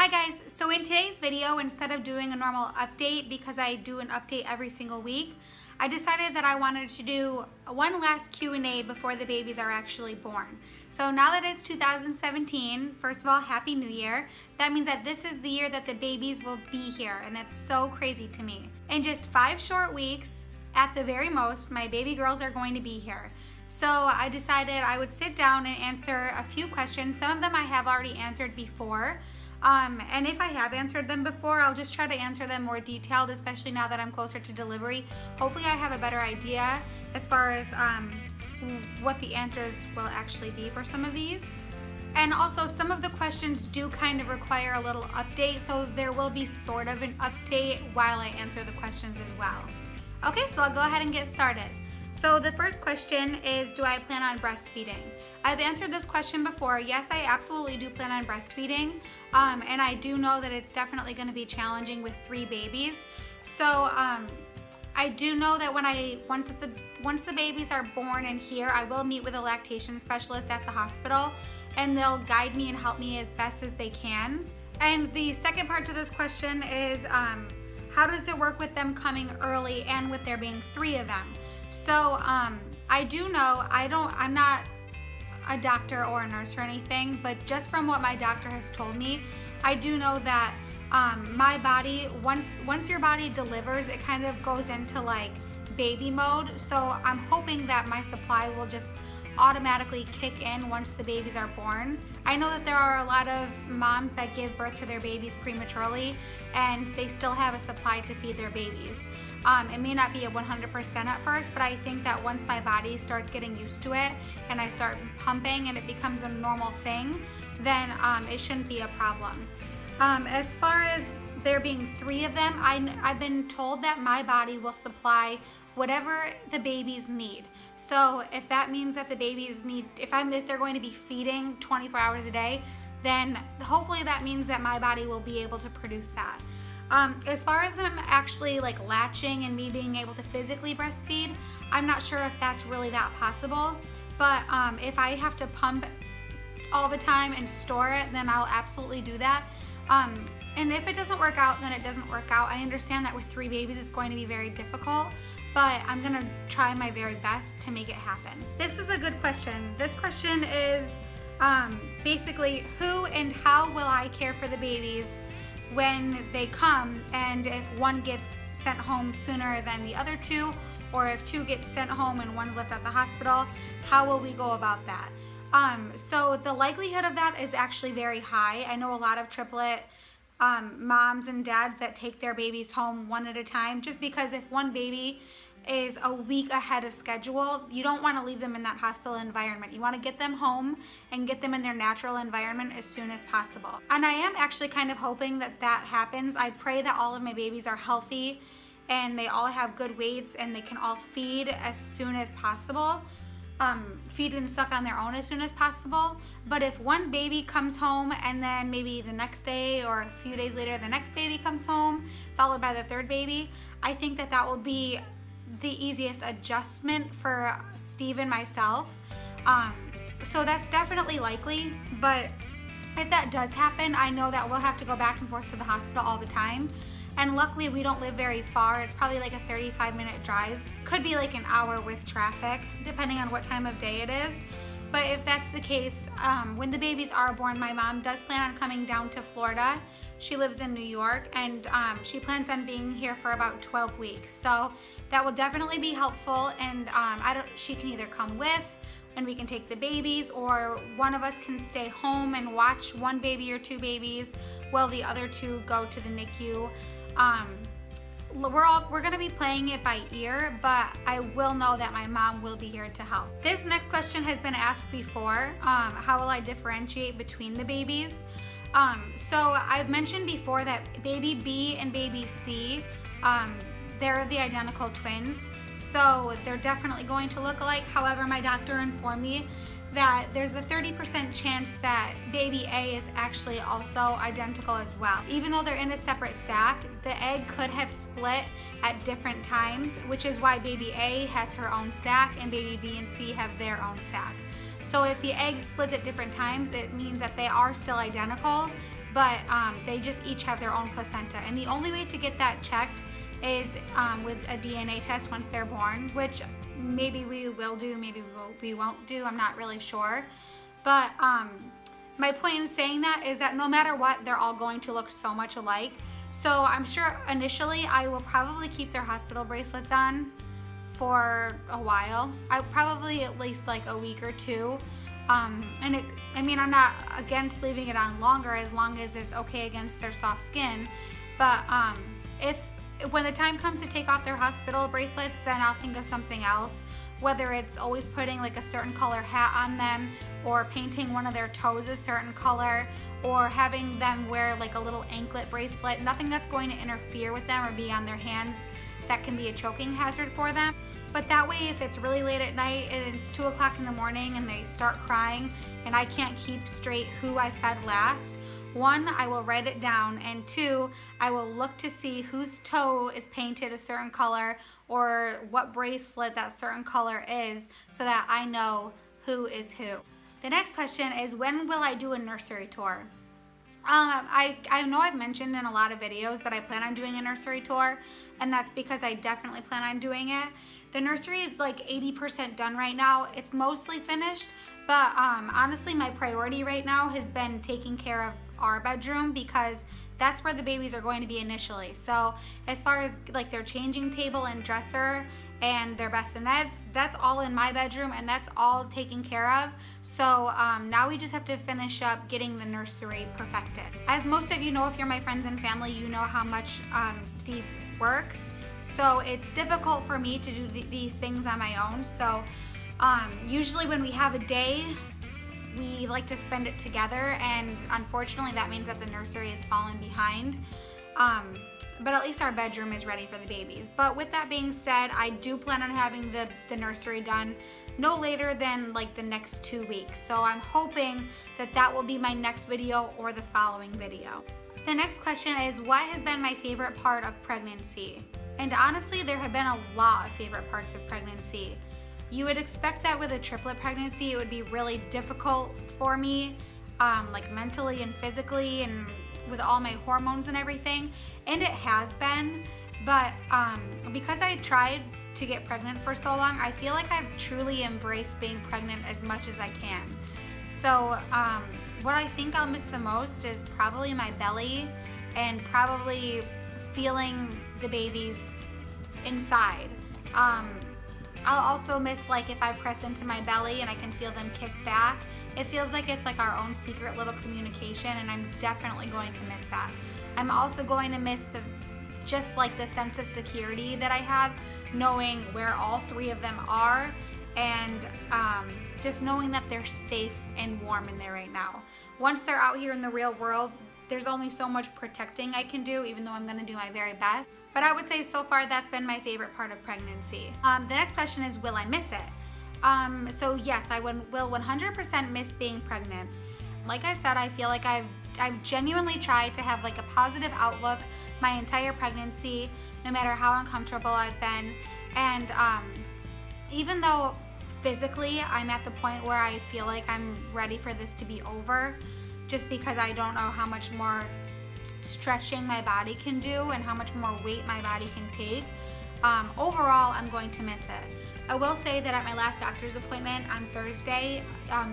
Hi guys, so in today's video, instead of doing a normal update, because I do an update every single week, I decided that I wanted to do one last Q&A before the babies are actually born. So now that it's 2017, first of all, Happy New Year. That means that this is the year that the babies will be here, and it's so crazy to me. In just 5 short weeks, at the very most, my baby girls are going to be here. So I decided I would sit down and answer a few questions. Some of them I have already answered before. And if I have answered them before, I'll just try to answer them more detailed, especially now that I'm closer to delivery. Hopefully I have a better idea as far as what the answers will actually be for some of these. And also some of the questions do kind of require a little update, so there will be sort of an update while I answer the questions as well. Okay, so I'll go ahead and get started. So the first question is, do I plan on breastfeeding? I've answered this question before. Yes, I absolutely do plan on breastfeeding. And I do know that it's definitely going to be challenging with 3 babies. So I do know that once the babies are born and here, I will meet with a lactation specialist at the hospital, and they'll guide me and help me as best as they can. And the second part to this question is, how does it work with them coming early and with there being 3 of them? So I do know, I'm not a doctor or a nurse or anything, but just from what my doctor has told me, I do know that my body, once your body delivers, it kind of goes into like baby mode. So I'm hoping that my supply will just automatically kick in once the babies are born. I know that there are a lot of moms that give birth to their babies prematurely and they still have a supply to feed their babies. It may not be a 100% at first, but I think that once my body starts getting used to it and I start pumping and it becomes a normal thing, then it shouldn't be a problem. As far as there being 3 of them, I've been told that my body will supply whatever the babies need. So if that means that the babies need, if they're going to be feeding 24 hours a day, then hopefully that means that my body will be able to produce that. As far as them actually like latching and me being able to physically breastfeed, I'm not sure if that's really that possible, but if I have to pump all the time and store it, then I'll absolutely do that. And if it doesn't work out, then it doesn't work out. I understand that with 3 babies it's going to be very difficult, but I'm gonna try my very best to make it happen. This is a good question. This question is basically, who and how will I care for the babies when they come, and if one gets sent home sooner than the other 2, or if 2 get sent home and one's left at the hospital, how will we go about that? So the likelihood of that is actually very high. I know a lot of triplet moms and dads that take their babies home one at a time, just because if one baby is a week ahead of schedule, you don't want to leave them in that hospital environment. You want to get them home and get them in their natural environment as soon as possible. And I am actually kind of hoping that that happens. I pray that all of my babies are healthy and they all have good weights and they can all feed as soon as possible. Feed and suck on their own as soon as possible. But if one baby comes home and then maybe the next day or a few days later the next baby comes home, followed by the 3rd baby, I think that that will be the easiest adjustment for Steve and myself. So that's definitely likely, but if that does happen, I know that we'll have to go back and forth to the hospital all the time. And luckily we don't live very far. It's probably like a 35-minute drive. Could be like an hour with traffic, depending on what time of day it is. But if that's the case, when the babies are born, my mom does plan on coming down to Florida. She lives in New York, and she plans on being here for about 12 weeks. So that will definitely be helpful, and she can either come with, and we can take the babies, or one of us can stay home and watch 1 baby or 2 babies while the other 2 go to the NICU. We're gonna be playing it by ear, but I will know that my mom will be here to help. This next question has been asked before. How will I differentiate between the babies? So I've mentioned before that baby B and baby C, they're the identical twins, so they're definitely going to look alike. However, my doctor informed me that there's a 30% chance that baby A is actually also identical as well. Even though they're in a separate sac, the egg could have split at different times, which is why baby A has her own sac and baby B and C have their own sac. So if the egg splits at different times, it means that they are still identical, but they just each have their own placenta. And the only way to get that checked is with a DNA test once they're born, which maybe we will do, maybe we won't do, I'm not really sure. But my point in saying that is that no matter what, they're all going to look so much alike. So I'm sure initially I will probably keep their hospital bracelets on for a while. I probably at least like a week or two. I mean, I'm not against leaving it on longer as long as it's okay against their soft skin. But if when the time comes to take off their hospital bracelets, then I'll think of something else. Whether it's always putting like a certain color hat on them, or painting one of their toes a certain color, or having them wear like a little anklet bracelet. Nothing that's going to interfere with them or be on their hands that can be a choking hazard for them. But that way, if it's really late at night and it's 2 o'clock in the morning and they start crying and I can't keep straight who I fed last, 1, I will write it down, and 2, I will look to see whose toe is painted a certain color or what bracelet that certain color is, so that I know who is who. The next question is, when will I do a nursery tour? I know I've mentioned in a lot of videos that I plan on doing a nursery tour, and that's because I definitely plan on doing it. The nursery is like 80% done right now. It's mostly finished, but honestly my priority right now has been taking care of our bedroom, because that's where the babies are going to be initially. So as far as like their changing table and dresser and their bassinets, that's all in my bedroom and that's all taken care of. So now we just have to finish up getting the nursery perfected. As most of you know, if you're my friends and family, you know how much Steve works. So it's difficult for me to do these things on my own. So usually when we have a day, we like to spend it together, and unfortunately that means that the nursery is falling behind. But at least our bedroom is ready for the babies. But with that being said, I do plan on having the nursery done no later than like the next 2 weeks. So I'm hoping that that will be my next video or the following video. The next question is, what has been my favorite part of pregnancy? And honestly, there have been a lot of favorite parts of pregnancy. You would expect that with a triplet pregnancy, it would be really difficult for me, like mentally and physically, and with all my hormones and everything, and it has been. But because I tried to get pregnant for so long, I feel like I've truly embraced being pregnant as much as I can. So what I think I'll miss the most is probably my belly, and probably feeling the babies inside. I'll also miss like if I press into my belly and I can feel them kick back. It feels like it's like our own secret little communication, and I'm definitely going to miss that. I'm also going to miss just like the sense of security that I have, knowing where all 3 of them are, and just knowing that they're safe and warm in there right now. Once they're out here in the real world, there's only so much protecting I can do, even though I'm gonna do my very best. But I would say so far that's been my favorite part of pregnancy. The next question is, will I miss it? So yes, I will 100% miss being pregnant. Like I said, I feel like I've genuinely tried to have like a positive outlook my entire pregnancy, no matter how uncomfortable I've been. And even though physically I'm at the point where I feel like I'm ready for this to be over, just because I don't know how much more stretching my body can do and how much more weight my body can take, overall I'm going to miss it. I will say that at my last doctor's appointment on Thursday,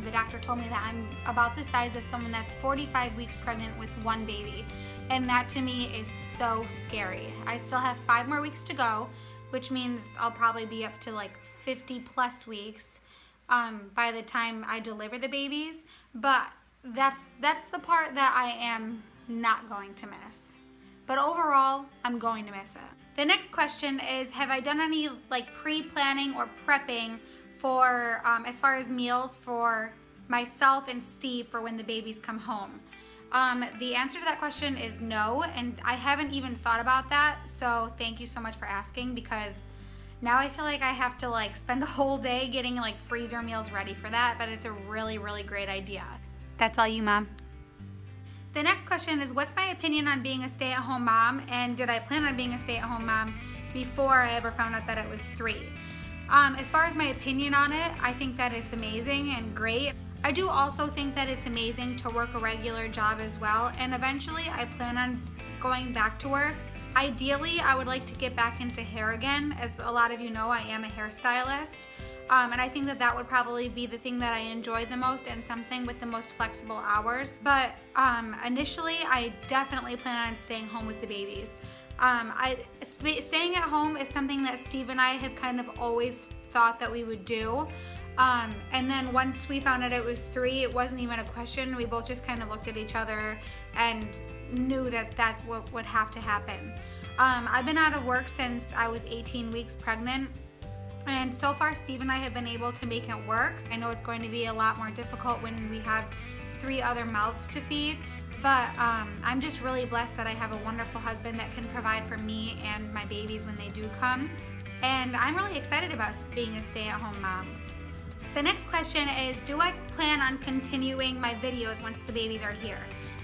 the doctor told me that I'm about the size of someone that's 45 weeks pregnant with 1 baby, and that to me is so scary. I still have 5 more weeks to go, which means I'll probably be up to like 50 plus weeks by the time I deliver the babies, but that's the part that I am not going to miss. But overall, I'm going to miss it. The next question is, have I done any like pre-planning or prepping for as far as meals for myself and Steve for when the babies come home? The answer to that question is no, and I haven't even thought about that, so thank you so much for asking, because now I feel like I have to like spend a whole day getting like freezer meals ready for that, but it's a really, really great idea. That's all you, Mom. The next question is, what's my opinion on being a stay-at-home mom, and did I plan on being a stay-at-home mom before I ever found out that it was 3? As far as my opinion on it, I think that it's amazing and great. I do also think that it's amazing to work a regular job as well, and eventually I plan on going back to work. Ideally, I would like to get back into hair again. As a lot of you know, I am a hairstylist, and I think that that would probably be the thing that I enjoy the most and something with the most flexible hours. But initially, I definitely plan on staying home with the babies. Staying at home is something that Steve and I have kind of always thought that we would do. And then once we found out it was 3, it wasn't even a question. We both just kind of looked at each other and knew that that's what would have to happen. I've been out of work since I was 18 weeks pregnant, and so far Steve and I have been able to make it work. I know it's going to be a lot more difficult when we have 3 other mouths to feed, but I'm just really blessed that I have a wonderful husband that can provide for me and my babies when they do come. And I'm really excited about being a stay-at-home mom. The next question is, do I plan on continuing my videos once the babies are here?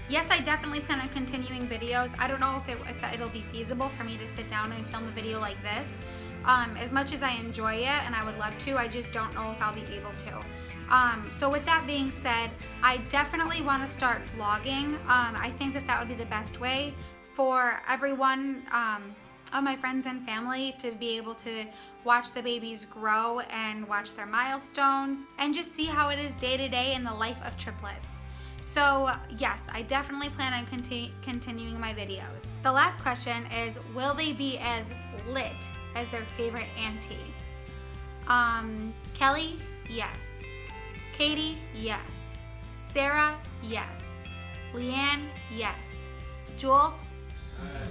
Yes, I definitely plan on continuing videos. I don't know if it'll be feasible for me to sit down and film a video like this. As much as I enjoy it and I would love to, I just don't know if I'll be able to. So with that being said, I definitely want to start vlogging. I think that would be the best way for everyone, of my friends and family, to be able to watch the babies grow and watch their milestones and just see how it is day to day in the life of triplets. So yes, I definitely plan on continuing my videos. The last question is, will they be as lit as their favorite auntie? Kelly, yes. Katie, yes. Sarah, yes. Leanne, yes. Jules?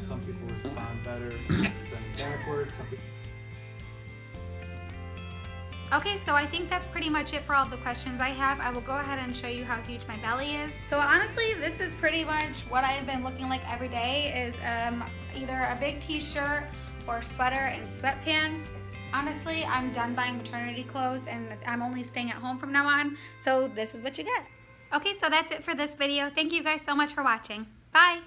Some people respond better than backwards. Some people... Okay, so I think that's pretty much it for all the questions I have. I will go ahead and show you how huge my belly is. So honestly, this is pretty much what I have been looking like every day, is either a big t-shirt or sweater and sweatpants. Honestly, I'm done buying maternity clothes and I'm only staying at home from now on, so this is what you get. Okay, so that's it for this video. Thank you guys so much for watching. Bye!